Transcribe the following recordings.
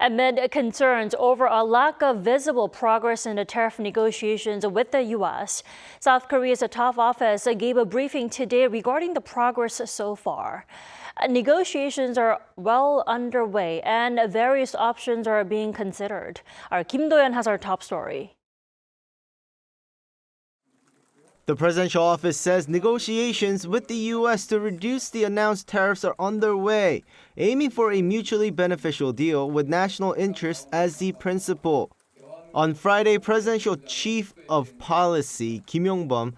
Amid concerns over a lack of visible progress in the tariff negotiations with the U.S., South Korea's top office gave a briefing today regarding the progress so far. Negotiations are well underway and various options are being considered. Our Kim Do-yeon has our top story. The presidential office says negotiations with the U.S. to reduce the announced tariffs are underway, aiming for a mutually beneficial deal with national interest as the principal. On Friday, Presidential Chief of Policy Kim Yong-beom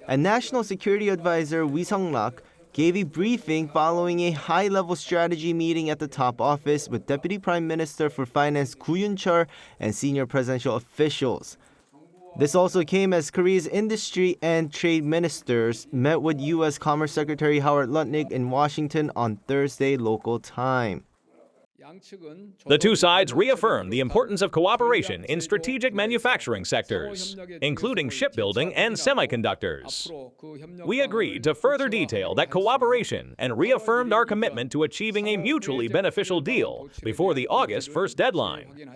and National Security Advisor Sung-lac gave a briefing following a high-level strategy meeting at the top office with Deputy Prime Minister for Finance Koo Yun-cheol and senior presidential officials. This also came as Korea's industry and trade ministers met with U.S. Commerce Secretary Howard Lutnick in Washington on Thursday local time. The two sides reaffirmed the importance of cooperation in strategic manufacturing sectors, including shipbuilding and semiconductors. We agreed to further detail that cooperation and reaffirmed our commitment to achieving a mutually beneficial deal before the August 1st deadline.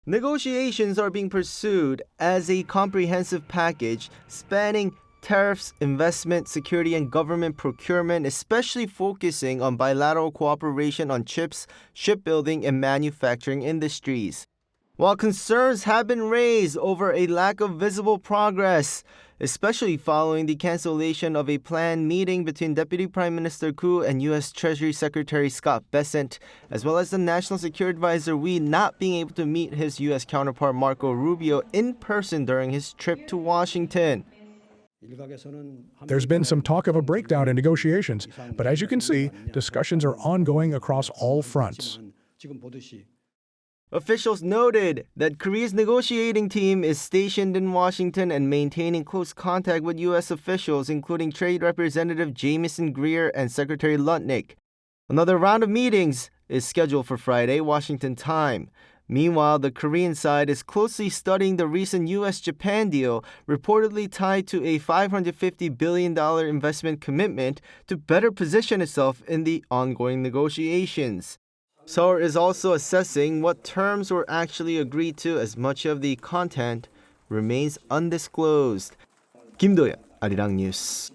Negotiations are being pursued as a comprehensive package spanning tariffs, investment, security, and government procurement, especially focusing on bilateral cooperation on chips, shipbuilding, and manufacturing industries. While concerns have been raised over a lack of visible progress, especially following the cancellation of a planned meeting between Deputy Prime Minister Koo and U.S. Treasury Secretary Scott Bessent, as well as the National Security Advisor Wee not being able to meet his U.S. counterpart Marco Rubio in person during his trip to Washington. There's been some talk of a breakdown in negotiations, but as you can see, discussions are ongoing across all fronts. Officials noted that Korea's negotiating team is stationed in Washington and maintaining close contact with U.S. officials, including Trade Representative Jamieson Greer and Secretary Lutnick. Another round of meetings is scheduled for Friday, Washington time. Meanwhile, the Korean side is closely studying the recent U.S.-Japan deal, reportedly tied to a $550 billion investment commitment to better position itself in the ongoing negotiations. Seoul is also assessing what terms were actually agreed to, as much of the content remains undisclosed. Kim Do-yeon, ArirangNews.